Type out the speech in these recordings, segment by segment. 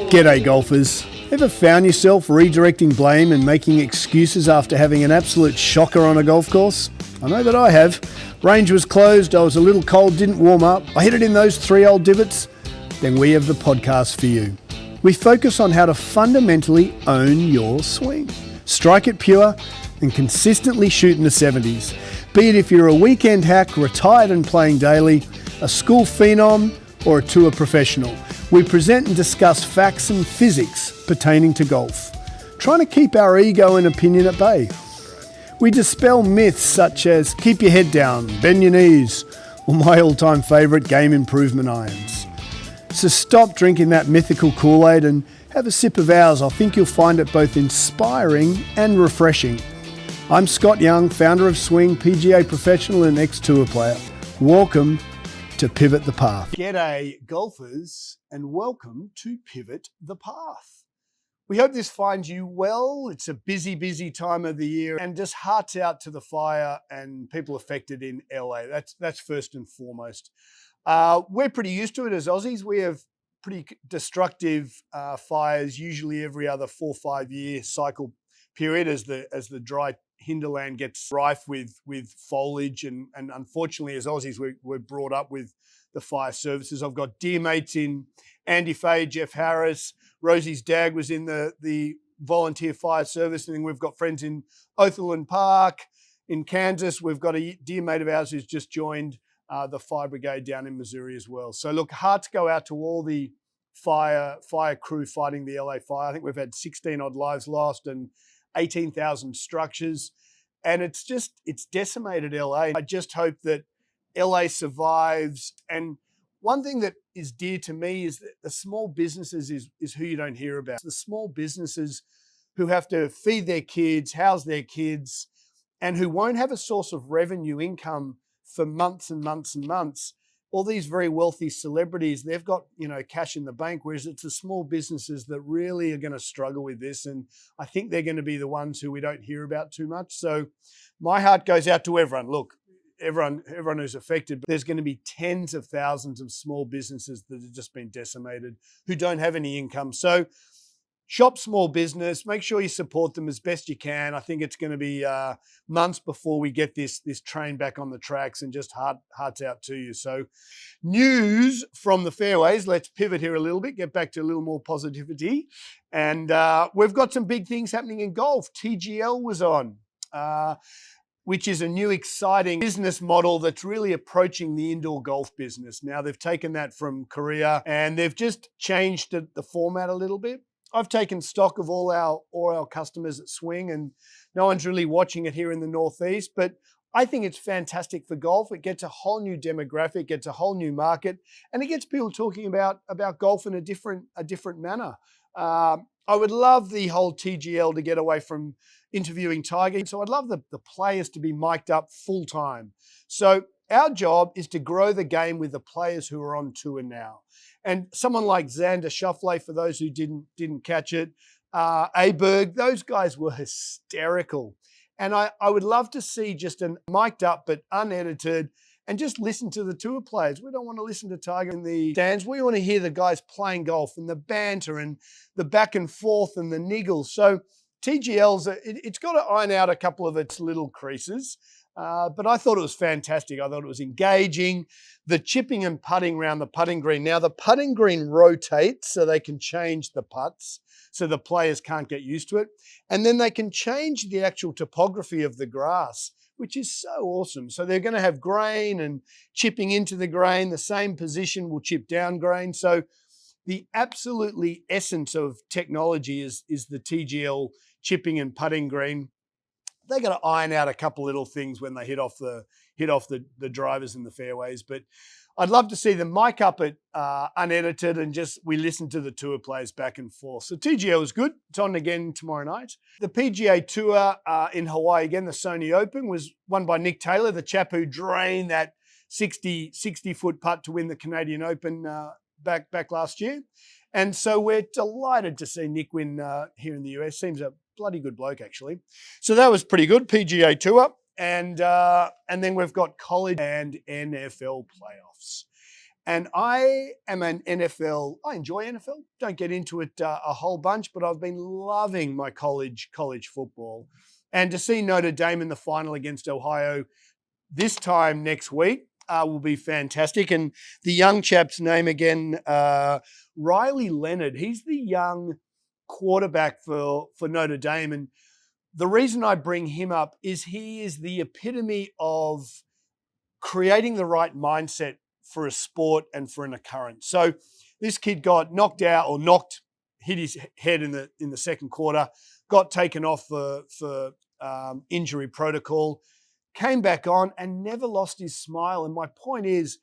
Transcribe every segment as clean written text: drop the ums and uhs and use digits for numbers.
G'day golfers. Ever found yourself redirecting blame and making excuses after having an absolute shocker on a golf course? I know that I have. Range was closed, I was a little cold, didn't warm up, I hit it in those 3 old divots. Then we have the podcast for you. We focus on how to fundamentally own your swing. Strike it pure and consistently shoot in the 70s. Be it if you're a weekend hack, retired and playing daily, a school phenom or a tour professional. We present and discuss facts and physics pertaining to golf, trying to keep our ego and opinion at bay. We dispel myths such as keep your head down, bend your knees, or my all-time favourite, game improvement irons. So stop drinking that mythical Kool-Aid and have a sip of ours. I think you'll find it both inspiring and refreshing. I'm Scott Young, founder of Swing, PGA professional and ex-tour player. Welcome to Pivot the Path. G'day golfers and welcome to Pivot the Path. We hope this finds you well. It's a busy time of the year and just hearts out to the fire and people affected in LA. That's first and foremost. We're pretty used to it as Aussies. We have pretty destructive fires, usually every other 4 or 5 year cycle period as the dry hinterland gets rife with foliage. And unfortunately, as Aussies, we're brought up with the fire services. I've got dear mates in Andy Fay, Jeff Harris, Rosie's dad was in the volunteer fire service. And then we've got friends in Othland Park in Kansas. We've got a dear mate of ours who's just joined the fire brigade down in Missouri as well. So look, hearts go out to all the fire crew fighting the LA fire. I think we've had 16 odd lives lost and 18,000 structures. And it's decimated LA. I just hope that LA survives. And one thing that is dear to me is that the small businesses is who you don't hear about. The small businesses who have to feed their kids, house their kids, and who won't have a source of revenue income for months and months and months. All these very wealthy celebrities, they've got, cash in the bank, whereas it's the small businesses that really are going to struggle with this. And I think they're going to be the ones who we don't hear about too much. So my heart goes out to everyone. Look, everyone who's affected, but there's going to be tens of thousands of small businesses that have just been decimated who don't have any income. So shop small business, make sure you support them as best you can. I think it's going to be months before we get this train back on the tracks, and just hearts out to you. So news from the fairways. Let's pivot here a little bit, get back to a little more positivity. And we've got some big things happening in golf. TGL was on, which is a new exciting business model that's really approaching the indoor golf business. Now they've taken that from Korea and they've just changed the format a little bit. I've taken stock of all our customers at Swing, and no one's really watching it here in the Northeast, but I think it's fantastic for golf. It gets a whole new demographic, gets a whole new market, and it gets people talking about golf in a different manner. I would love the whole TGL to get away from interviewing Tiger. So I'd love the players to be mic'd up full time. So our job is to grow the game with the players who are on tour now. And someone like Xander Schauffele, for those who didn't catch it, Aberg, those guys were hysterical. And I would love to see just an mic'd up but unedited and just listen to the tour players. We don't want to listen to Tiger in the stands. We want to hear the guys playing golf and the banter and the back and forth and the niggles. So TGL's, it's got to iron out a couple of its little creases. But I thought it was fantastic. I thought it was engaging. The chipping and putting around the putting green. Now, the putting green rotates so they can change the putts so the players can't get used to it. And then they can change the actual topography of the grass, which is so awesome. So they're going to have grain and chipping into the grain. The same position will chip down grain. So the absolutely essence of technology is the TGL chipping and putting green. They're going to iron out a couple little things when they hit off the drivers in the fairways. But I'd love to see them mic up it unedited and just we listen to the tour players back and forth. So TGL is good. It's on again tomorrow night. The PGA Tour in Hawaii again, the Sony Open, was won by Nick Taylor, the chap who drained that 60-foot putt to win the Canadian Open back last year. And so we're delighted to see Nick win here in the US. Seems a bloody good bloke, actually. So that was pretty good, PGA Tour. And then we've got college and NFL playoffs. And I am an NFL. I enjoy NFL. Don't get into it a whole bunch, but I've been loving my college football. And to see Notre Dame in the final against Ohio this time next week will be fantastic. And the young chap's name again, Riley Leonard. He's the young quarterback for Notre Dame. And the reason I bring him up is he is the epitome of creating the right mindset for a sport and for an occurrence. So this kid got knocked out or hit his head in the second quarter, got taken off for injury protocol, came back on and never lost his smile. And my point is,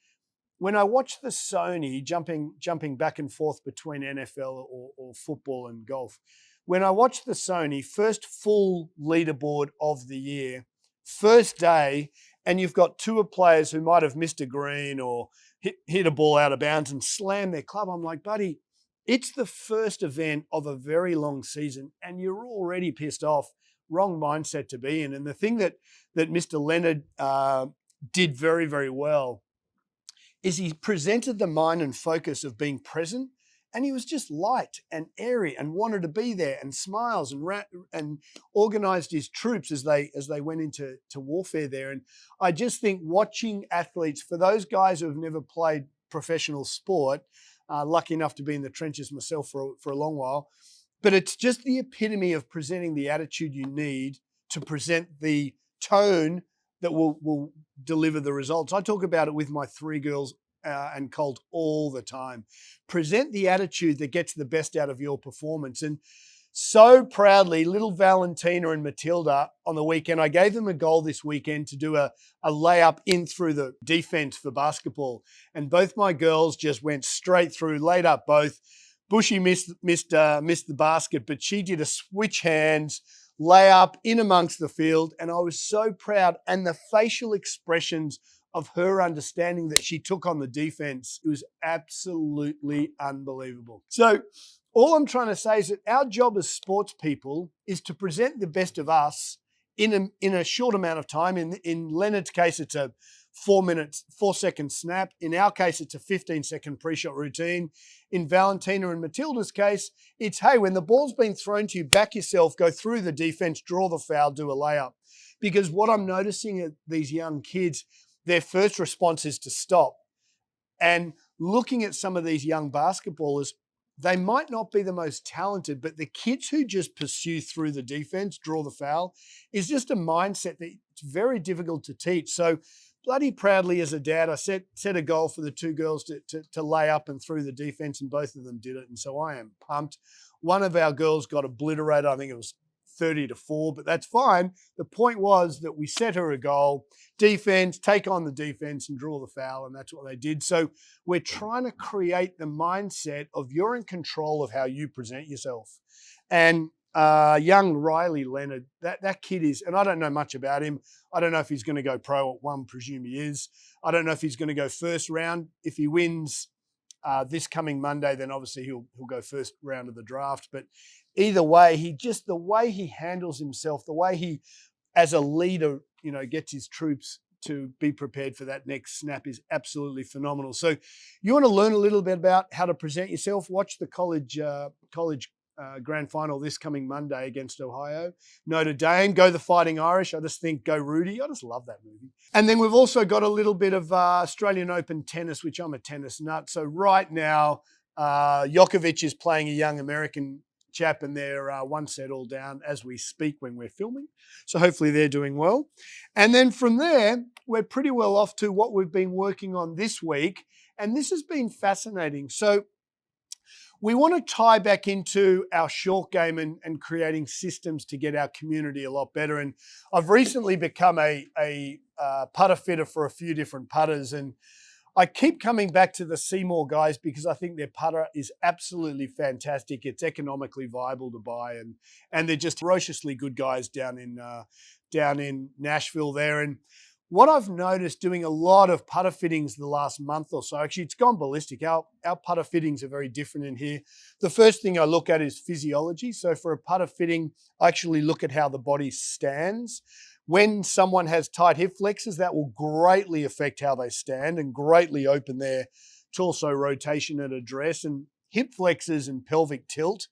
when I watch the Sony jumping back and forth between NFL or football and golf, when I watch the Sony first full leaderboard of the year, first day, and you've got tour players who might have missed a green or hit a ball out of bounds and slam their club, I'm like, buddy, it's the first event of a very long season and you're already pissed off. Wrong mindset to be in. And the thing that Mr. Leonard did very, very well is he presented the mind and focus of being present, and he was just light and airy and wanted to be there and smiles and organized his troops as they went into warfare there. And I just think watching athletes, for those guys who have never played professional sport, lucky enough to be in the trenches myself for a long while, but it's just the epitome of presenting the attitude you need to present the tone that will deliver the results. I talk about it with my three girls and Colt all the time. Present the attitude that gets the best out of your performance. And so proudly, little Valentina and Matilda on the weekend, I gave them a goal this weekend to do a layup in through the defense for basketball. And both my girls just went straight through, laid up both. Bushy missed the basket, but she did a switch hands, layup in amongst the field, and I was so proud. And the facial expressions of her understanding that she took on the defense, it was absolutely unbelievable. So all I'm trying to say is that our job as sports people is to present the best of us in a short amount of time. In Leonard's case, it's a 4-second snap. In our case, it's a 15-second pre-shot routine. In Valentina and Matilda's case, it's, hey, when the ball's been thrown to you, back yourself, go through the defense, draw the foul, do a layup. Because what I'm noticing at these young kids, their first response is to stop. And looking at some of these young basketballers, they might not be the most talented, but the kids who just pursue through the defense, draw the foul, is just a mindset that it's very difficult to teach. So bloody proudly as a dad, I set a goal for the two girls to lay up and through the defense, and both of them did it. And so I am pumped. One of our girls got obliterated. I think it was 30-4, but that's fine. The point was that we set her a goal, defense, take on the defense and draw the foul, and that's what they did. So we're trying to create the mindset of you're in control of how you present yourself. And young Riley Leonard, that kid is, and I don't know much about him. I don't know if he's going to go pro at one, presume he is. I don't know if he's going to go first round. If he wins this coming Monday, then obviously he'll go first round of the draft. But either way, the way he handles himself, the way he, as a leader, gets his troops to be prepared for that next snap is absolutely phenomenal. So you want to learn a little bit about how to present yourself, watch the college grand final this coming Monday against Ohio. Notre Dame, go the Fighting Irish. I just think go Rudy. I just love that movie. And then we've also got a little bit of Australian Open tennis, which I'm a tennis nut. So right now, Djokovic is playing a young American chap, and they're one set all down as we speak when we're filming. So hopefully they're doing well. And then from there, we're pretty well off to what we've been working on this week. And this has been fascinating. So we want to tie back into our short game and creating systems to get our community a lot better. And I've recently become a putter fitter for a few different putters. And I keep coming back to the Seymour guys because I think their putter is absolutely fantastic. It's economically viable to buy, and they're just ferociously good guys down in Nashville there. And what I've noticed doing a lot of putter fittings the last month or so, actually it's gone ballistic. Our putter fittings are very different in here. The first thing I look at is physiology. So for a putter fitting, I actually look at how the body stands. When someone has tight hip flexors, that will greatly affect how they stand and greatly open their torso rotation at address, and hip flexors and pelvic tilt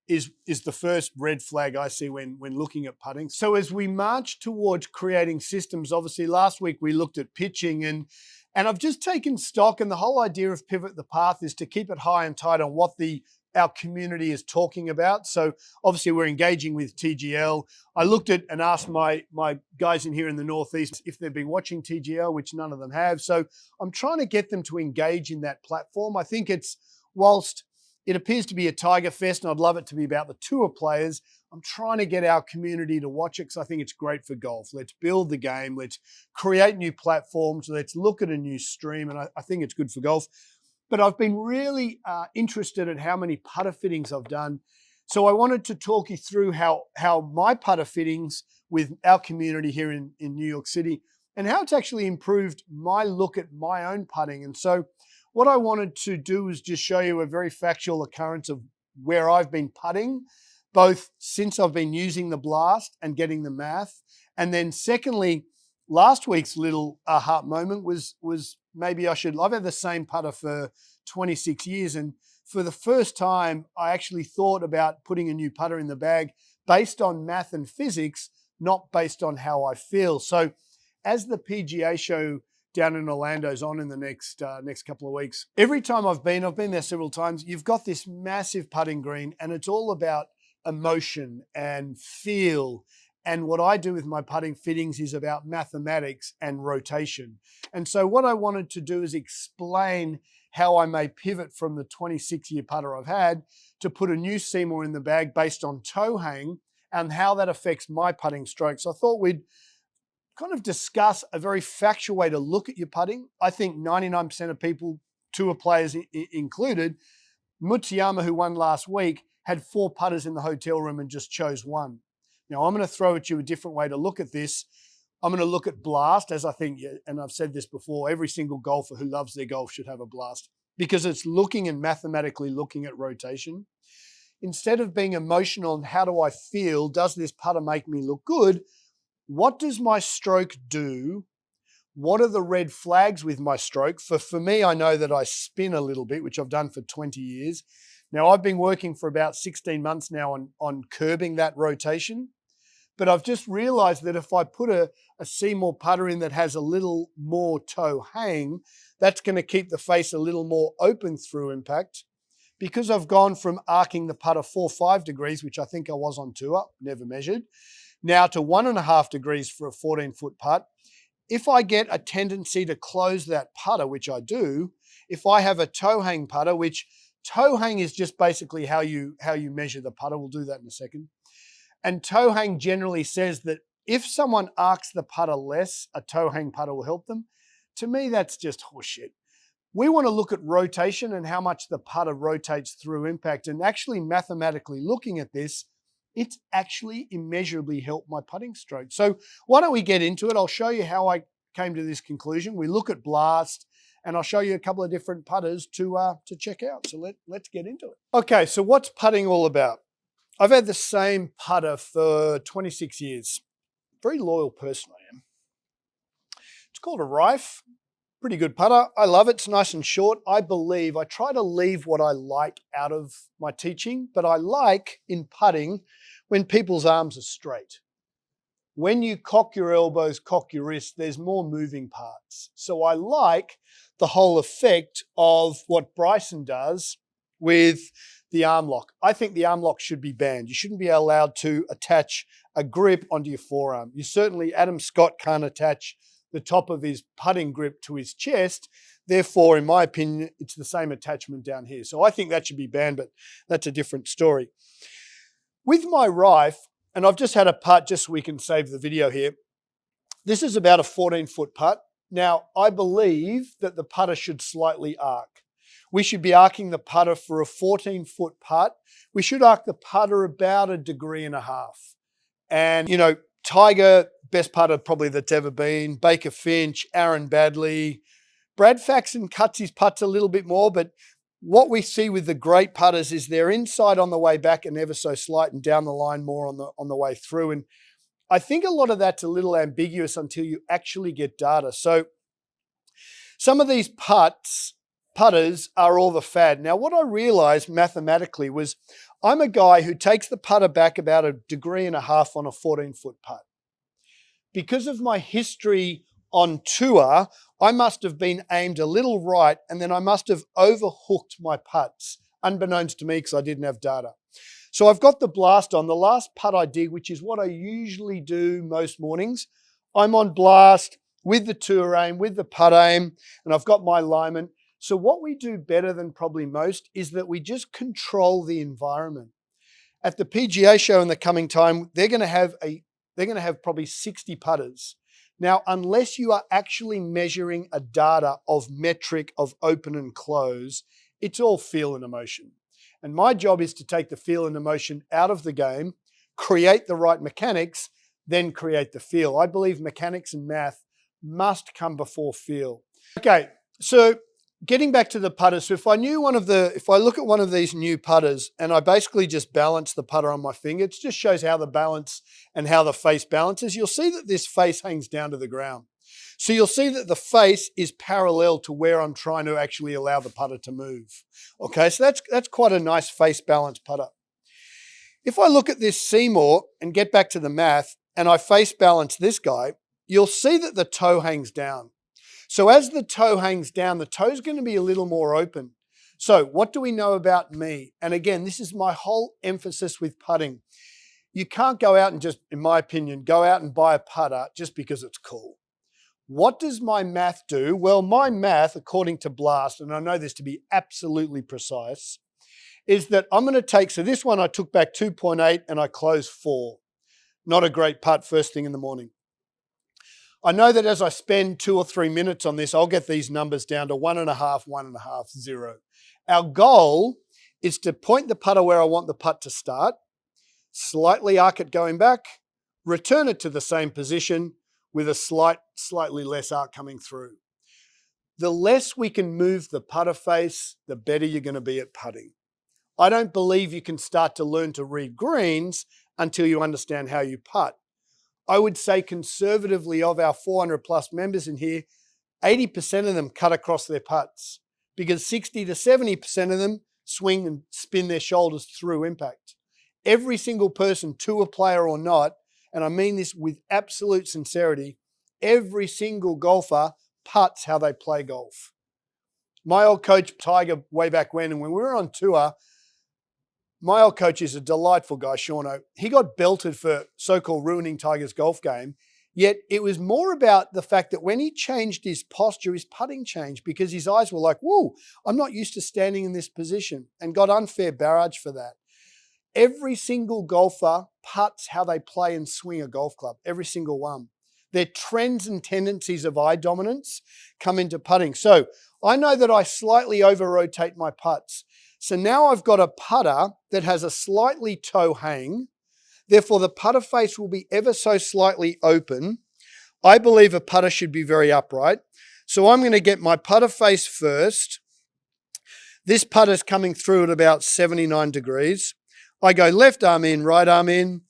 is the first red flag I see when looking at putting. So as we march towards creating systems, obviously last week we looked at pitching, and I've just taken stock, and the whole idea of Pivot the Path is to keep it high and tight on what our community is talking about. So obviously we're engaging with TGL. I looked at and asked my guys in here in the Northeast if they've been watching TGL, which none of them have. So I'm trying to get them to engage in that platform. I think whilst it appears to be a Tiger Fest, and I'd love it to be about the tour players, I'm trying to get our community to watch it because I think it's great for golf. Let's build the game. Let's create new platforms. Let's look at a new stream. And I think it's good for golf. But I've been really interested in how many putter fittings I've done. So I wanted to talk you through how my putter fittings with our community here in New York City, and how it's actually improved my look at my own putting. And so what I wanted to do is just show you a very factual occurrence of where I've been putting, both since I've been using the Blast and getting the math. And then secondly, last week's little aha moment was maybe I've had the same putter for 26 years. And for the first time, I actually thought about putting a new putter in the bag based on math and physics, not based on how I feel. So as the PGA show down in Orlando is on in the next couple of weeks, every time I've been there several times, you've got this massive putting green, and it's all about emotion and feel. And what I do with my putting fittings is about mathematics and rotation. And so what I wanted to do is explain how I may pivot from the 26-year putter I've had to put a new Seymour in the bag based on toe hang and how that affects my putting strokes. I thought we'd kind of discuss a very factual way to look at your putting. I think 99% of people, tour players included, Mutsuyama, who won last week, had 4 putters in the hotel room and just chose one. Now, I'm going to throw at you a different way to look at this. I'm going to look at Blast, as I think, and I've said this before, every single golfer who loves their golf should have a Blast, because it's looking and mathematically looking at rotation. Instead of being emotional and how do I feel, does this putter make me look good? What does my stroke do? What are the red flags with my stroke? For me, I know that I spin a little bit, which I've done for 20 years. Now, I've been working for about 16 months now on curbing that rotation. But I've just realized that if I put a Seymour putter in that has a little more toe hang, that's going to keep the face a little more open through impact. Because I've gone from arcing the putter 4 or 5 degrees, which I think I was on tour, never measured, now to 1.5 degrees for a 14-foot putt. If I get a tendency to close that putter, which I do, if I have a toe hang putter, which toe hang is just basically how you measure the putter. We'll do that in a second. And toe hang generally says that if someone arcs the putter less, a toe hang putter will help them. To me, that's just horseshit. We want to look at rotation and how much the putter rotates through impact. And actually mathematically looking at this, it's actually immeasurably helped my putting stroke. So why don't we get into it? I'll show you how I came to this conclusion. We look at Blast, and I'll show you a couple of different putters to check out. So let's get into it. Okay, so what's putting all about? I've had the same putter for 26 years. Very loyal person I am. It's called a Rife. Pretty good putter. I love it. It's nice and short. I try to leave what I like out of my teaching, but I like in putting when people's arms are straight. When you cock your elbows, cock your wrists, there's more moving parts. So I like the whole effect of what Bryson does with the arm lock. I think the arm lock should be banned. You shouldn't be allowed to attach a grip onto your forearm. Adam Scott can't attach the top of his putting grip to his chest. Therefore, in my opinion, it's the same attachment down here. So I think that should be banned, but that's a different story. With my Rife, and I've just had a putt just so we can save the video here. This is about a 14-foot putt. Now, I believe that the putter should slightly arc. We should be arcing the putter for a 14-foot putt. We should arc the putter about 1.5 degrees. And, Tiger, best putter probably that's ever been. Baker Finch, Aaron Baddeley. Brad Faxon cuts his putts a little bit more, but what we see with the great putters is they're inside on the way back and ever so slight, and down the line more on the way through. And I think a lot of that's a little ambiguous until you actually get data. So some of these putts putters are all the fad. Now, what I realized mathematically was I'm a guy who takes the putter back about 1.5 degrees on a 14-foot putt. Because of my history on tour, I must have been aimed a little right, and then I must have overhooked my putts, unbeknownst to me because I didn't have data. So I've got the blast on. The last putt I did, which is what I usually do most mornings, I'm on blast with the tour aim, with the putt aim, and I've got my alignment. So what we do better than probably most is that we just control the environment. At the PGA show in the coming time, they're going to have probably 60 putters. Now, unless you are actually measuring a data of metric of open and close, it's all feel and emotion. And my job is to take the feel and emotion out of the game, create the right mechanics, then create the feel. I believe mechanics and math must come before feel. Okay, so getting back to the putters, so if I look at one of these new putters and I basically just balance the putter on my finger, it just shows how the balance and how the face balances. You'll see that this face hangs down to the ground. So you'll see that the face is parallel to where I'm trying to actually allow the putter to move. Okay, so that's quite a nice face balance putter. If I look at this Seymour and get back to the math and I face balance this guy, you'll see that the toe hangs down. So as the toe hangs down, the toe's going to be a little more open. So what do we know about me? And again, this is my whole emphasis with putting. You can't go out and just, in my opinion, go out and buy a putter just because it's cool. What does my math do? Well, my math, according to Blast, and I know this to be absolutely precise, is that I'm going to take, so this one I took back 2.8 and I closed 4. Not a great putt first thing in the morning. I know that as I spend 2 or 3 minutes on this, I'll get these numbers down to 1.5, 1.5, 0. Our goal is to point the putter where I want the putt to start, slightly arc it going back, return it to the same position with a slightly less arc coming through. The less we can move the putter face, the better you're going to be at putting. I don't believe you can start to learn to read greens until you understand how you putt. I would say conservatively of our 400 plus members in here, 80% of them cut across their putts because 60 to 70% of them swing and spin their shoulders through impact. Every single person, tour player or not, and I mean this with absolute sincerity, every single golfer putts how they play golf. My old coach, Tiger, way back when, and when we were on tour, my old coach is a delightful guy, Shauno. He got belted for so-called ruining Tiger's golf game, yet it was more about the fact that when he changed his posture, his putting changed because his eyes were like, whoa, I'm not used to standing in this position, and got unfair barrage for that. Every single golfer putts how they play and swing a golf club, every single one. Their trends and tendencies of eye dominance come into putting. So I know that I slightly over-rotate my putts. So now I've got a putter that has a slightly toe hang. Therefore, the putter face will be ever so slightly open. I believe a putter should be very upright. So I'm going to get my putter face first. This putter's coming through at about 79 degrees. I go left arm in, right arm in.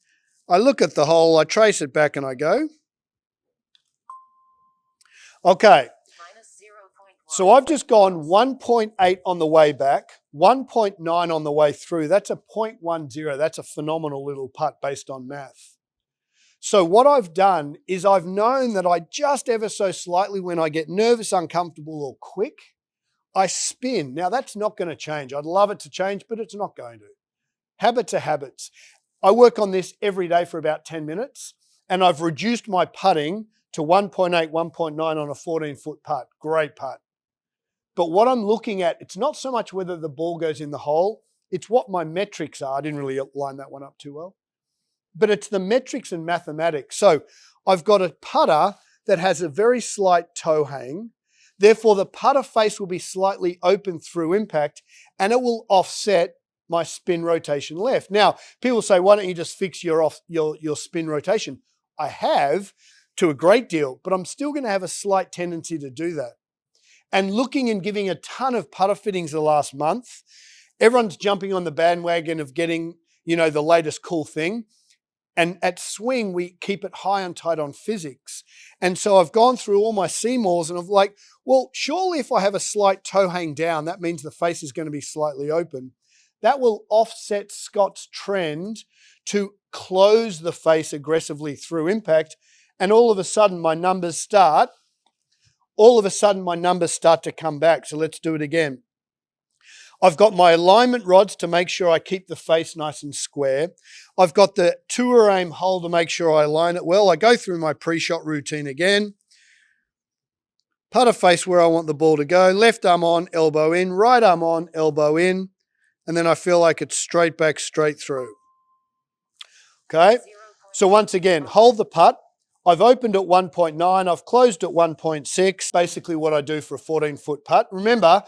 I look at the hole, I trace it back and I go. Okay. So I've just gone 1.8 on the way back, 1.9 on the way through. That's a 0.10. That's a phenomenal little putt based on math. So what I've done is I've known that I just ever so slightly, when I get nervous, uncomfortable or quick, I spin. Now that's not going to change. I'd love it to change, but it's not going to. Habit to habits. I work on this every day for about 10 minutes and I've reduced my putting to 1.8, 1.9 on a 14-foot putt. Great putt. But what I'm looking at, it's not so much whether the ball goes in the hole, it's what my metrics are. I didn't really line that one up too well. But it's the metrics and mathematics. So I've got a putter that has a very slight toe hang. Therefore, the putter face will be slightly open through impact and it will offset my spin rotation left. Now, people say, why don't you just fix your spin rotation? I have to a great deal, but I'm still going to have a slight tendency to do that. And looking and giving a ton of putter fittings the last month, everyone's jumping on the bandwagon of getting, the latest cool thing. And at swing, we keep it high and tight on physics. And so I've gone through all my Seymours and I'm like, well, surely if I have a slight toe hang down, that means the face is going to be slightly open. That will offset Scott's trend to close the face aggressively through impact. And all of a sudden my numbers start to come back. So let's do it again. I've got my alignment rods to make sure I keep the face nice and square. I've got the tour aim hole to make sure I align it well. I go through my pre-shot routine again. Putter face where I want the ball to go. Left arm on, elbow in. Right arm on, elbow in. And then I feel like it's straight back, straight through. Okay? So once again, hold the putt. I've opened at 1.9. I've closed at 1.6. Basically what I do for a 14-foot putt. Remember,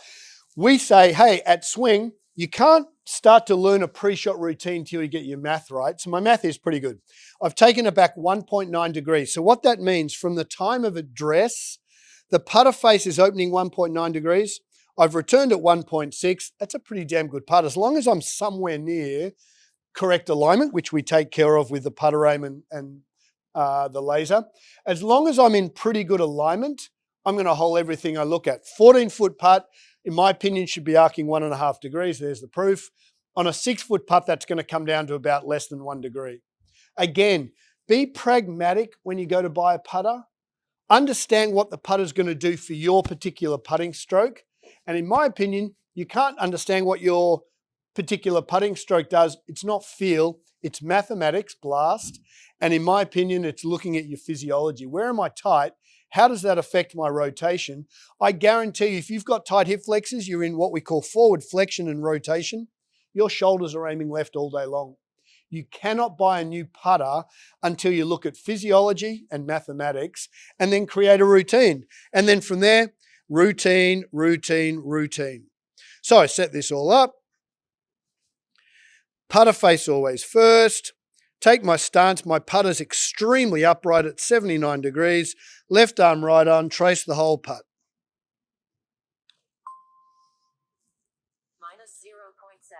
we say, hey, at swing, you can't start to learn a pre-shot routine till you get your math right. So my math is pretty good. I've taken it back 1.9 degrees. So what that means, from the time of address, the putter face is opening 1.9 degrees. I've returned at 1.6. That's a pretty damn good putt. As long as I'm somewhere near correct alignment, which we take care of with the putter aim and the laser. As long as I'm in pretty good alignment, I'm going to hold everything I look at. 14-foot putt, in my opinion, should be arcing 1.5 degrees. There's the proof. On a 6-foot putt, that's going to come down to about less than 1 degree. Again, be pragmatic when you go to buy a putter. Understand what the putter's going to do for your particular putting stroke. And in my opinion, you can't understand what your particular putting stroke does. It's not feel, it's mathematics, blast. And in my opinion, it's looking at your physiology. Where am I tight? How does that affect my rotation? I guarantee you, if you've got tight hip flexors, you're in what we call forward flexion and rotation. Your shoulders are aiming left all day long. You cannot buy a new putter until you look at physiology and mathematics and then create a routine. And then from there, routine, routine, routine. So I set this all up. Putter face always first. Take my stance. My putter's extremely upright at 79 degrees. Left arm, right arm, trace the whole putt.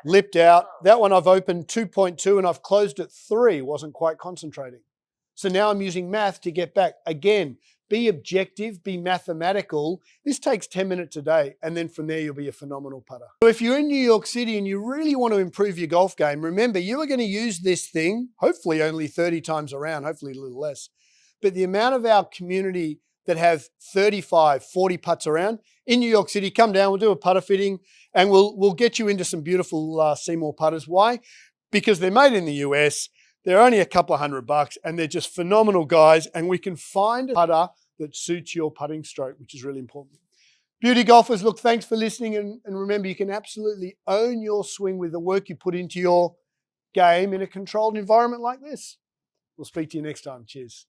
Lipped out. That one I've opened 2.2 and I've closed at 3. Wasn't quite concentrating. So now I'm using math to get back. Again, be objective, be mathematical. This takes 10 minutes a day, and then from there you'll be a phenomenal putter. So if you're in New York City and you really want to improve your golf game, remember you are going to use this thing, hopefully only 30 times around, hopefully a little less. But the amount of our community that have 35, 40 putts around, in New York City, come down, we'll do a putter fitting, and we'll get you into some beautiful Seymour putters. Why? Because they're made in the US, they're only a couple of $100, and they're just phenomenal guys, and we can find a putter that suits your putting stroke, which is really important. Beauty golfers, look, thanks for listening, and remember, you can absolutely own your swing with the work you put into your game in a controlled environment like this. We'll speak to you next time. Cheers.